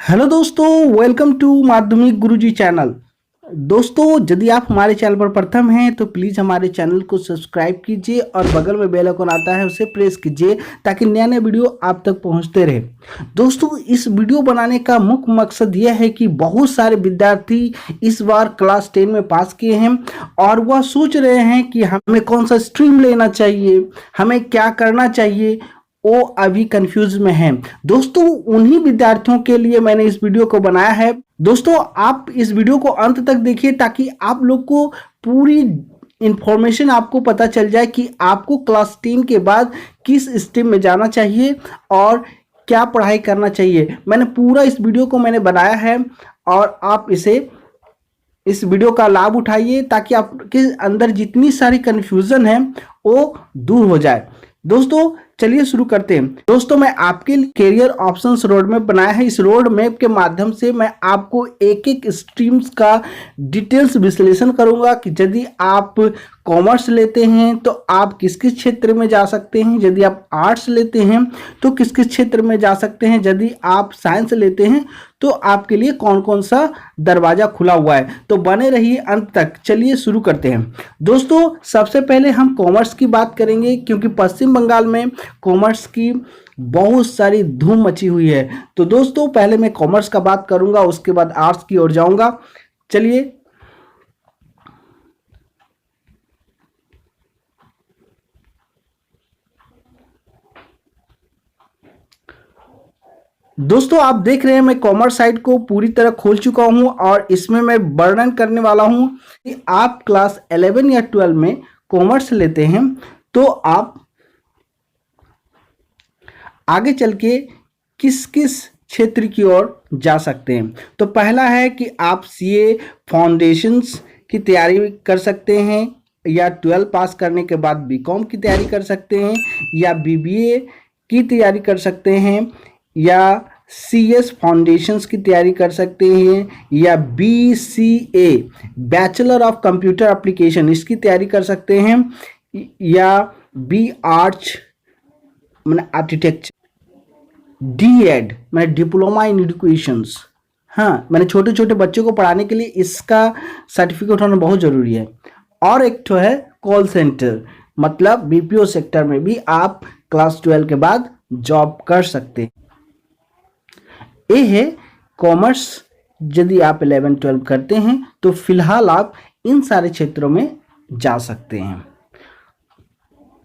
Hello दोस्तों, welcome to माध्यमिक गुरुजी channel. दोस्तों, यदि आप हमारे चैनल पर प्रथम हैं तो प्लीज़ हमारे चैनल को सब्सक्राइब कीजिए और बगल में बेल आइकन आता है उसे प्रेस कीजिए ताकि नया नया वीडियो आप तक पहुंचते रहे। दोस्तों, इस वीडियो बनाने का मुख्य मकसद यह है कि बहुत सारे विद्यार्थी इस बार क्लास 10 में पास किए हैं और वह सोच रहे हैं कि हमें कौन सा स्ट्रीम लेना चाहिए, हमें क्या करना चाहिए, वो अभी कंफ्यूज में हैं। दोस्तों, उन्हीं विद्यार्थियों के लिए मैंने इस वीडियो को बनाया है। दोस्तों, आप इस वीडियो को अंत तक देखिए ताकि आप लोग को पूरी इंफॉर्मेशन आपको पता चल जाए कि आपको क्लास 10 के बाद किस स्ट्रीम में जाना चाहिए और क्या पढ़ाई करना चाहिए। मैंने पूरा इस वीडियो को बनाया है और आप इस वीडियो का लाभ उठाइए ताकि आपके अंदर जितनी सारी कन्फ्यूज़न है वो दूर हो जाए। दोस्तों, चलिए शुरू करते हैं। दोस्तों, मैं आपके लिए कैरियर ऑप्शंस रोड मैप बनाया है। इस रोड मैप के माध्यम से मैं आपको एक एक स्ट्रीम्स का डिटेल्स विश्लेषण करूंगा कि यदि आप कॉमर्स लेते हैं तो आप किस किस क्षेत्र में जा सकते हैं, यदि आप आर्ट्स लेते हैं तो किस किस क्षेत्र में जा सकते हैं, यदि आप साइंस लेते हैं तो आपके लिए कौन कौन सा दरवाजा खुला हुआ है। तो बने रहिए अंत तक। चलिए शुरू करते हैं। दोस्तों, सबसे पहले हम कॉमर्स की बात करेंगे क्योंकि पश्चिम बंगाल में कॉमर्स की बहुत सारी धूम मची हुई है। तो दोस्तों, पहले मैं कॉमर्स का बात करूंगा, उसके बाद आर्ट्स की ओर जाऊंगा। चलिए, दोस्तों, आप देख रहे हैं मैं कॉमर्स साइट को पूरी तरह खोल चुका हूं और इसमें मैं वर्णन करने वाला हूं कि आप क्लास 11 या 12 में कॉमर्स लेते हैं तो आप आगे चल के किस किस क्षेत्र की ओर जा सकते हैं। तो पहला है कि आप सीए फाउंडेशंस की तैयारी कर सकते हैं या 12 पास करने के बाद बीकॉम की तैयारी कर सकते हैं या बीबीए की तैयारी कर सकते हैं या सीएस फाउंडेशंस की तैयारी कर सकते हैं या BCA bachelor of computer application इसकी तैयारी कर सकते हैं या बी आर्च मैंने आर्किटेक्चर, डीएड मैंने डिप्लोमा इन एजुकेशंस। हाँ, मैंने छोटे छोटे बच्चों को पढ़ाने के लिए इसका सर्टिफिकेट होना बहुत ज़रूरी है। और एक तो है कॉल सेंटर, मतलब बीपीओ सेक्टर में भी आप क्लास 12 के बाद जॉब कर सकते हैं। ये है कॉमर्स। यदि आप 11-12 करते हैं तो फिलहाल आप इन सारे क्षेत्रों में जा सकते हैं।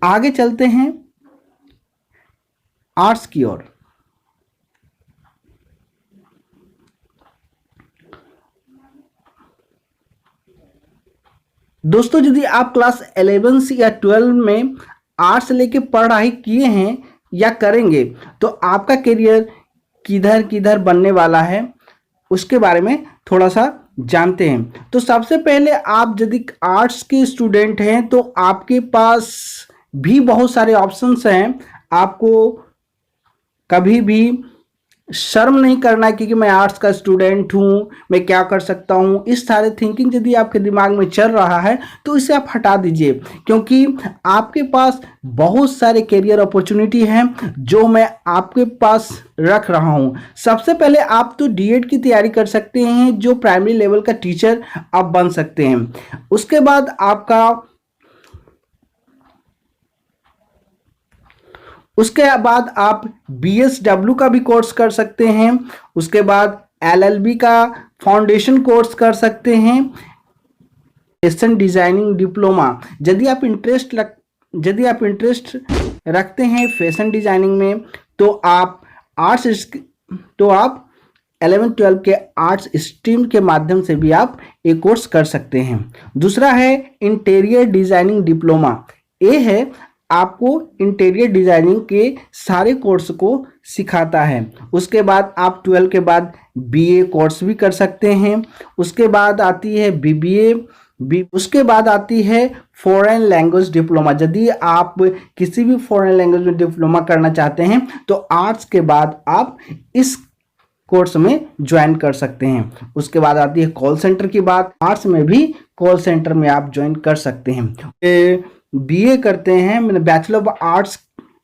आगे चलते हैं आर्ट्स की ओर। दोस्तों, यदि आप क्लास 11 या 12 में आर्ट्स लेके पढ़ाई किए हैं या करेंगे तो आपका करियर किधर किधर बनने वाला है उसके बारे में थोड़ा सा जानते हैं। तो सबसे पहले आप यदि आर्ट्स के स्टूडेंट हैं तो आपके पास भी बहुत सारे ऑप्शंस हैं। आपको कभी भी शर्म नहीं करना है कि मैं आर्ट्स का स्टूडेंट हूँ, मैं क्या कर सकता हूँ। इस सारे थिंकिंग यदि आपके दिमाग में चल रहा है तो इसे आप हटा दीजिए क्योंकि आपके पास बहुत सारे करियर अपॉर्चुनिटी हैं जो मैं आपके पास रख रहा हूँ। सबसे पहले आप तो डीएड की तैयारी कर सकते हैं, जो प्राइमरी लेवल का टीचर आप बन सकते हैं। उसके बाद आप बीएसडब्ल्यू का भी कोर्स कर सकते हैं। उसके बाद एलएलबी का फाउंडेशन कोर्स कर सकते हैं। फैशन डिजाइनिंग डिप्लोमा, यदि आप इंटरेस्ट रखते हैं फैशन डिजाइनिंग में तो आप 11-12 के आर्ट्स स्ट्रीम के माध्यम से भी आप एक कोर्स कर सकते हैं। दूसरा है इंटीरियर डिजाइनिंग डिप्लोमा। ये है आपको इंटीरियर डिजाइनिंग के सारे कोर्स को सिखाता है। उसके बाद आप 12 के बाद बीए कोर्स भी कर सकते हैं। उसके बाद आती है बीबीए, उसके बाद आती है फॉरेन लैंग्वेज डिप्लोमा। यदि आप किसी भी फॉरेन लैंग्वेज में डिप्लोमा करना चाहते हैं तो आर्ट्स के बाद आप इस कोर्स में ज्वाइन कर सकते हैं। उसके बाद आती है कॉल सेंटर की बात। आर्ट्स में भी कॉल सेंटर में आप ज्वाइन कर सकते हैं। बीए करते हैं, मैंने बैचलर ऑफ आर्ट्स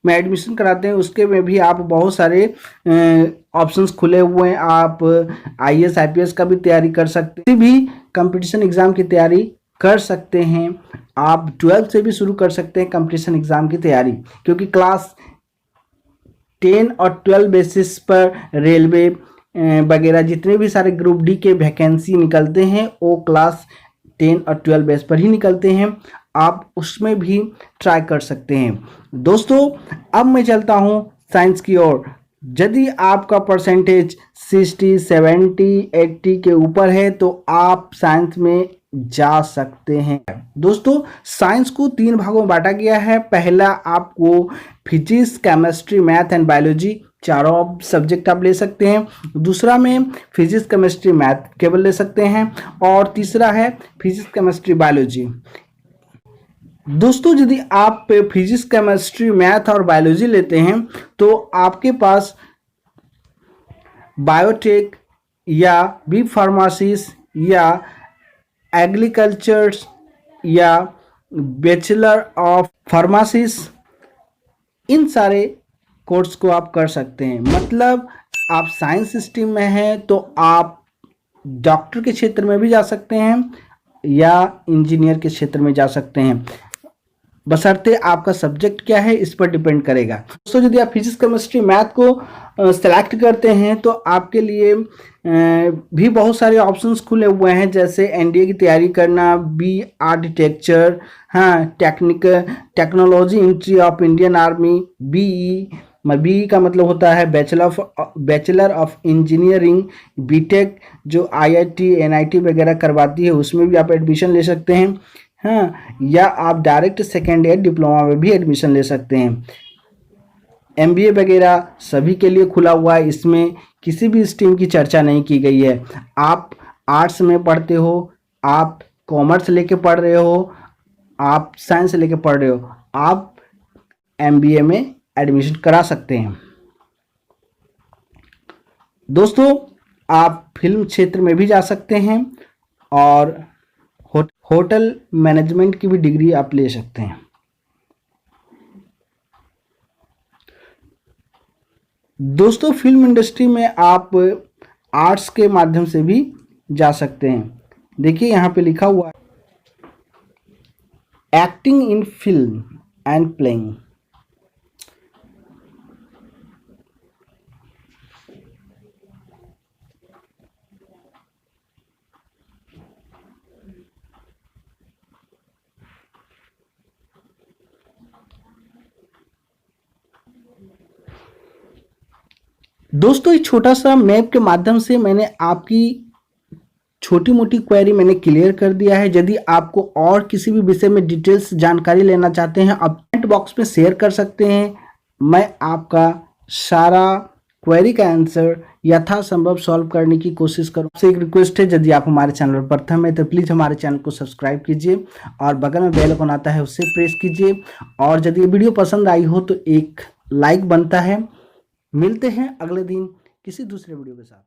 में एडमिशन कराते हैं उसके में भी आप बहुत सारे ऑप्शंस खुले हुए हैं। आप IAS IPS का भी तैयारी कर सकते हैं, किसी भी कंपटीशन एग्ज़ाम की तैयारी कर सकते हैं। आप 12th से भी शुरू कर सकते हैं कंपटीशन एग्ज़ाम की तैयारी, क्योंकि क्लास 10 और 12 बेसिस पर रेलवे वगैरह जितने भी सारे ग्रुप डी के वैकेंसी निकलते हैं वो क्लास 10 और 12 बेस पर ही निकलते हैं। आप उसमें भी ट्राई कर सकते हैं। दोस्तों अब मैं चलता हूं साइंस की ओर। यदि आपका परसेंटेज 60, 70, 80 के ऊपर है तो आप साइंस में जा सकते हैं। दोस्तों साइंस को 3 भागों में बांटा गया है। पहला आपको physics, chemistry, math and biology चारों सब्जेक्ट आप ले सकते हैं। दूसरा में फिजिक्स, केमिस्ट्री, मैथ केवल ले सकते हैं। और तीसरा है फिजिक्स, केमिस्ट्री, बायोलॉजी। दोस्तों यदि आप फिजिक्स, केमिस्ट्री, मैथ और बायोलॉजी लेते हैं तो आपके पास बायोटेक या बी फार्मासिस या एग्रीकल्चर या बैचलर ऑफ फार्मासिस, इन सारे कोर्स को आप कर सकते हैं। मतलब आप साइंस स्ट्रीम में हैं तो आप डॉक्टर के क्षेत्र में भी जा सकते हैं या इंजीनियर के क्षेत्र में जा सकते हैं, बशर्ते आपका सब्जेक्ट क्या है इस पर डिपेंड करेगा। दोस्तों यदि आप फिजिक्स, केमिस्ट्री, मैथ को सेलेक्ट करते हैं तो आपके लिए भी बहुत सारे ऑप्शंस खुले हुए हैं, जैसे NDA की तैयारी करना, बी आर्किटेक्चर, हाँ technology entry of Indian army, BE का मतलब होता है बैचलर ऑफ इंजीनियरिंग, बीटेक जो IIT NIT वगैरह करवाती है उसमें भी आप एडमिशन ले सकते हैं, हाँ, या आप डायरेक्ट सेकेंड ईयर डिप्लोमा में भी एडमिशन ले सकते हैं। MBA वगैरह सभी के लिए खुला हुआ है, इसमें किसी भी स्ट्रीम की चर्चा नहीं की गई है। आप आर्ट्स में पढ़ते हो, आप कॉमर्स लेके पढ़ रहे हो, आप साइंस लेके पढ़ रहे हो, आप MBA में एडमिशन करा सकते हैं। दोस्तों आप फिल्म क्षेत्र में भी जा सकते हैं और होटल मैनेजमेंट की भी डिग्री आप ले सकते हैं। दोस्तों फिल्म इंडस्ट्री में आप आर्ट्स के माध्यम से भी जा सकते हैं। देखिए यहाँ पे लिखा हुआ है acting in film and playing. दोस्तों इस छोटा सा मैप के माध्यम से मैंने आपकी छोटी मोटी क्वेरी मैंने क्लियर कर दिया है। यदि आपको और किसी भी विषय में डिटेल्स जानकारी लेना चाहते हैं आप कमेंट बॉक्स में शेयर कर सकते हैं। मैं आपका सारा क्वेरी का आंसर यथासंभव सॉल्व करने की कोशिश करूँ। आपसे एक रिक्वेस्ट है, यदि आप हमारे चैनल पर प्रथम है तो प्लीज़ हमारे चैनल को सब्सक्राइब कीजिए और बगल में बेल आइकन आता है उसे प्रेस कीजिए। और यदि वीडियो पसंद आई हो तो एक लाइक बनता है। मिलते हैं अगले दिन किसी दूसरे वीडियो के साथ।